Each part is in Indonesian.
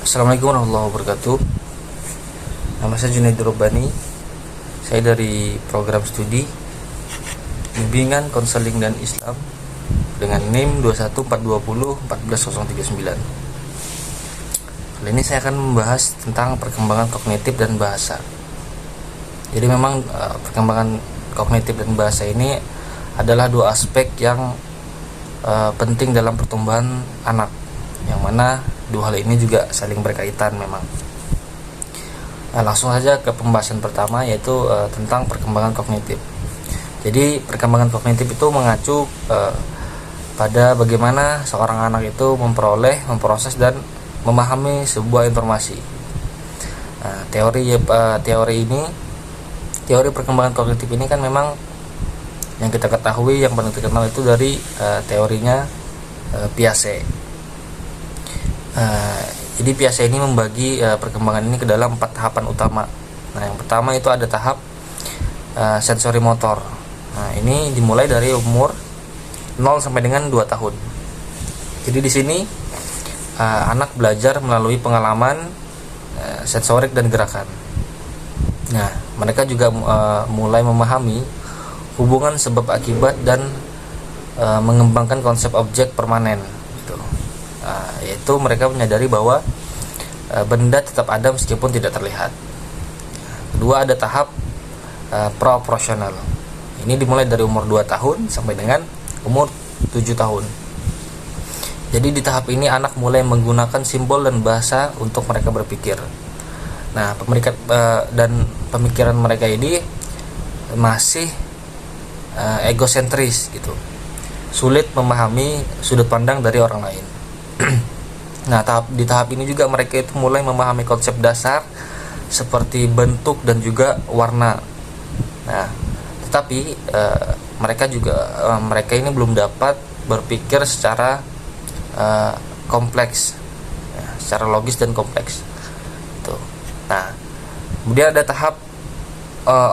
Assalamualaikum warahmatullahi wabarakatuh. Nama saya Junaidur Robbani. Saya dari program studi Bimbingan Konseling dan Islam dengan NIM 21420 14039. Kali ini saya akan membahas tentang perkembangan kognitif dan bahasa. Jadi memang perkembangan kognitif dan bahasa ini adalah dua aspek yang penting dalam pertumbuhan anak, yang mana dua hal ini juga saling berkaitan memang. Nah, langsung saja ke pembahasan pertama, yaitu tentang perkembangan kognitif. Jadi perkembangan kognitif itu mengacu pada bagaimana seorang anak itu memperoleh, memproses dan memahami sebuah informasi. Nah, teori perkembangan kognitif ini kan memang yang kita ketahui, yang paling terkenal itu dari teorinya Piaget. Jadi Piaget ini membagi perkembangan ini ke dalam 4 tahapan utama. Nah, yang pertama itu ada tahap sensori motor. Nah, ini dimulai dari umur 0 sampai dengan 2 tahun. Jadi di sini anak belajar melalui pengalaman sensorik dan gerakan. Nah, mereka juga mulai memahami hubungan sebab akibat dan mengembangkan konsep objek permanen gitu. Yaitu mereka menyadari bahwa benda tetap ada meskipun tidak terlihat. Kedua, ada tahap proporsional. Ini dimulai dari umur 2 tahun sampai dengan umur 7 tahun. Jadi di tahap ini anak mulai menggunakan simbol dan bahasa untuk mereka berpikir. Nah, pemikiran mereka ini masih egosentris gitu, sulit memahami sudut pandang dari orang lain. Nah, di tahap ini juga mereka itu mulai memahami konsep dasar seperti bentuk dan juga warna. Nah, tetapi mereka ini belum dapat berpikir secara kompleks, ya, secara logis dan kompleks. Tuh. Nah, kemudian ada tahap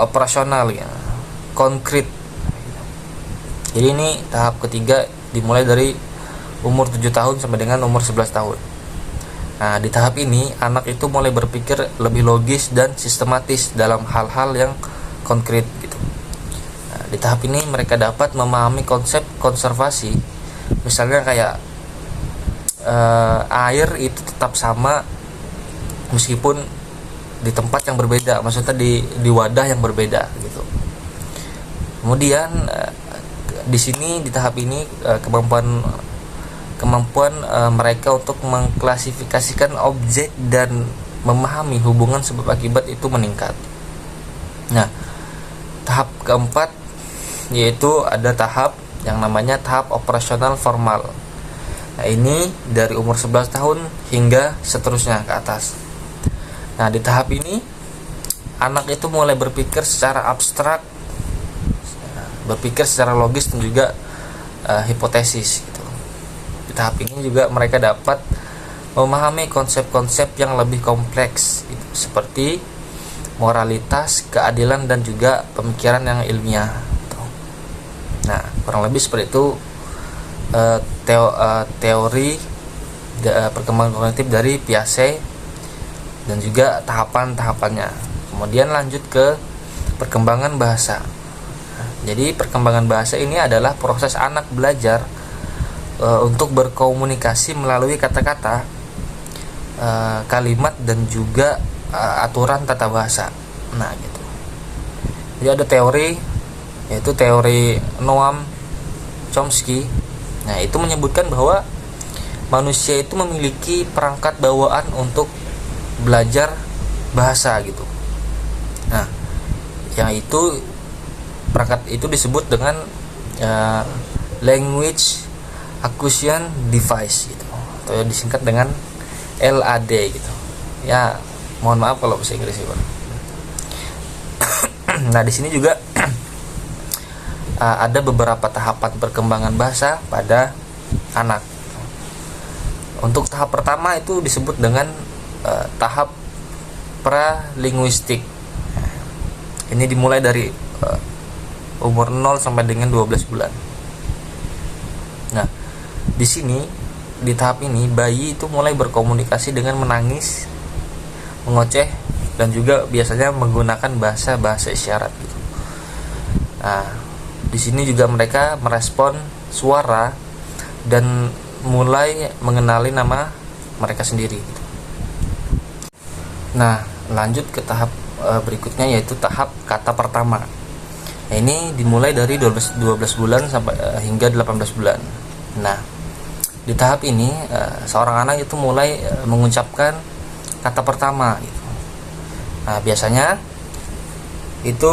operasional, ya, konkret. Jadi ini tahap ketiga, dimulai dari umur 7 tahun sampai dengan umur 11 tahun. Nah, di tahap ini anak itu mulai berpikir lebih logis dan sistematis dalam hal-hal yang konkret gitu. Nah, di tahap ini mereka dapat memahami konsep konservasi. Misalnya kayak air itu tetap sama meskipun di tempat yang berbeda, maksudnya di wadah yang berbeda gitu. Kemudian di sini di tahap ini kemampuan mereka untuk mengklasifikasikan objek dan memahami hubungan sebab akibat itu meningkat. Nah, tahap keempat yaitu ada tahap yang namanya tahap operasional formal. Nah, ini dari umur 11 tahun hingga seterusnya ke atas. Nah, di tahap ini anak itu mulai berpikir secara abstrak, berpikir secara logis dan juga hipotesis gitu. Di tahap ini juga mereka dapat memahami konsep-konsep yang lebih kompleks gitu, seperti moralitas, keadilan dan juga pemikiran yang ilmiah gitu. Nah, kurang lebih seperti itu teori perkembangan kognitif dari Piaget dan juga tahapan-tahapannya. Kemudian lanjut ke perkembangan bahasa. Jadi perkembangan bahasa ini adalah proses anak belajar untuk berkomunikasi melalui kata-kata, kalimat dan juga aturan tata bahasa. Nah, gitu. Jadi ada teori, yaitu teori Noam Chomsky. Nah, itu menyebutkan bahwa manusia itu memiliki perangkat bawaan untuk belajar bahasa gitu. Nah, yang itu perangkat itu disebut dengan language acquisition device gitu, atau disingkat dengan LAD gitu. Ya, mohon maaf kalau bahasa Inggris ya, Pak. Nah, di sini juga ada beberapa tahapan perkembangan bahasa pada anak. Untuk tahap pertama itu disebut dengan tahap pralinguistik. Ini dimulai dari umur 0 sampai dengan 12 bulan. Nah, di sini di tahap ini bayi itu mulai berkomunikasi dengan menangis, mengoceh, dan juga biasanya menggunakan bahasa isyarat gitu. Nah, di sini juga mereka merespon suara dan mulai mengenali nama mereka sendiri gitu. Nah, lanjut ke tahap berikutnya, yaitu tahap kata pertama. Nah, ini dimulai dari 12 bulan sampai hingga 18 bulan. Nah, di tahap ini seorang anak itu mulai mengucapkan kata pertama gitu. Nah, biasanya itu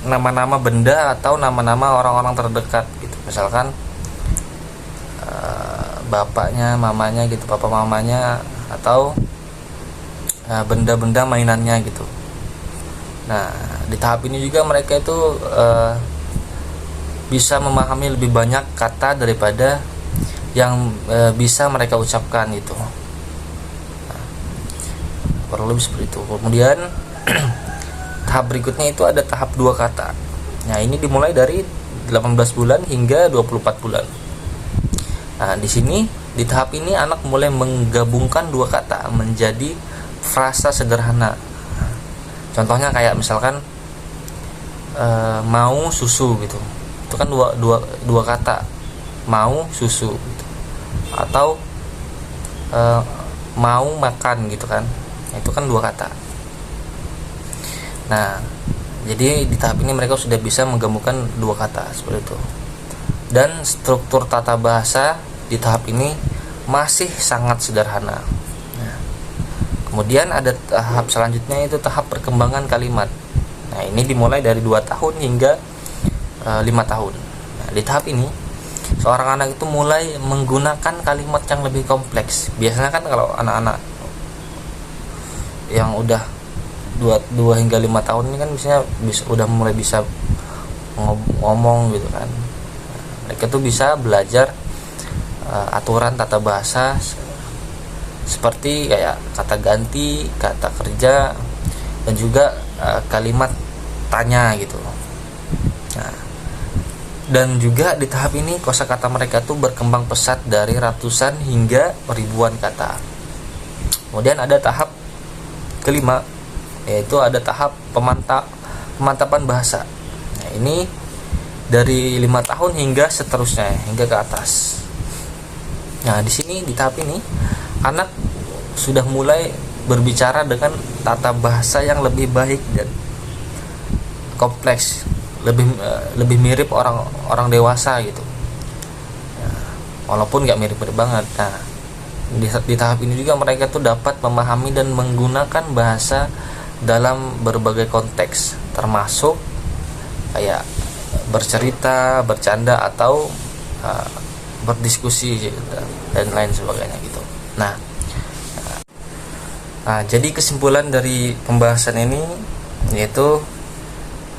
nama-nama benda atau nama-nama orang-orang terdekat gitu. Misalkan bapaknya, mamanya gitu, papa mamanya, atau benda-benda mainannya gitu. Nah, di tahap ini juga mereka itu bisa memahami lebih banyak kata daripada yang bisa mereka ucapkan gitu. Nah, kurang lebih seperti itu. Kemudian tahap berikutnya itu ada tahap 2 kata. Nah, ini dimulai dari 18 bulan hingga 24 bulan. Nah, di sini di tahap ini anak mulai menggabungkan 2 kata menjadi frasa sederhana. Contohnya kayak misalkan mau susu gitu. Itu kan dua kata, mau susu gitu. Atau mau makan gitu kan. Itu kan 2 kata. Nah, jadi di tahap ini mereka sudah bisa menggabungkan 2 kata seperti itu. Dan struktur tata bahasa di tahap ini masih sangat sederhana. Nah, kemudian ada tahap selanjutnya, itu tahap perkembangan kalimat. Nah, ini dimulai dari 2 tahun hingga 5 tahun. Nah, di tahap ini seorang anak itu mulai menggunakan kalimat yang lebih kompleks. Biasanya kan kalau anak-anak yang udah 2 hingga 5 tahun ini kan biasanya udah mulai bisa ngomong gitu kan. Mereka tuh bisa belajar aturan tata bahasa seperti kayak kata ganti, kata kerja, dan juga kalimat tanya gitu. Nah, dan juga di tahap ini kosakata mereka tuh berkembang pesat dari ratusan hingga ribuan kata. Kemudian ada tahap kelima, yaitu ada tahap pemantapan bahasa. Nah, ini dari 5 tahun hingga seterusnya, hingga ke atas. Nah, di sini di tahap ini anak sudah mulai berbicara dengan tata bahasa yang lebih baik dan kompleks, lebih mirip orang dewasa gitu. Nah, walaupun nggak mirip-mirip banget. Nah, di tahap ini juga mereka tuh dapat memahami dan menggunakan bahasa dalam berbagai konteks, termasuk kayak bercerita, bercanda, atau berdiskusi dan lain sebagainya gitu. Nah, jadi kesimpulan dari pembahasan ini yaitu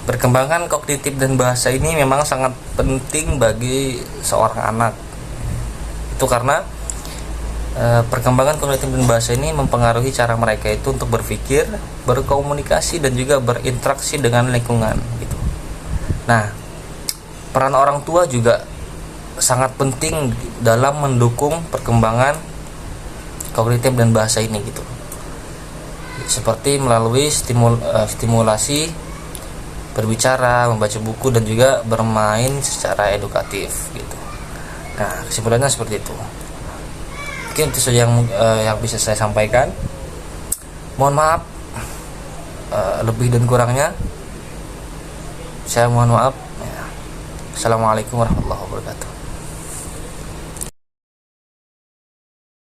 perkembangan kognitif dan bahasa ini memang sangat penting bagi seorang anak. Itu karena perkembangan kognitif dan bahasa ini mempengaruhi cara mereka itu untuk berpikir, berkomunikasi, dan juga berinteraksi dengan lingkungan gitu. Nah, peran orang tua juga sangat penting dalam mendukung perkembangan kognitif dan bahasa ini gitu, seperti melalui stimulasi berbicara, membaca buku, dan juga bermain secara edukatif gitu. Nah, kesimpulannya seperti itu. Mungkin itu saja yang bisa saya sampaikan. Mohon maaf lebih dan kurangnya. Saya mohon maaf. Assalamualaikum warahmatullahi wabarakatuh.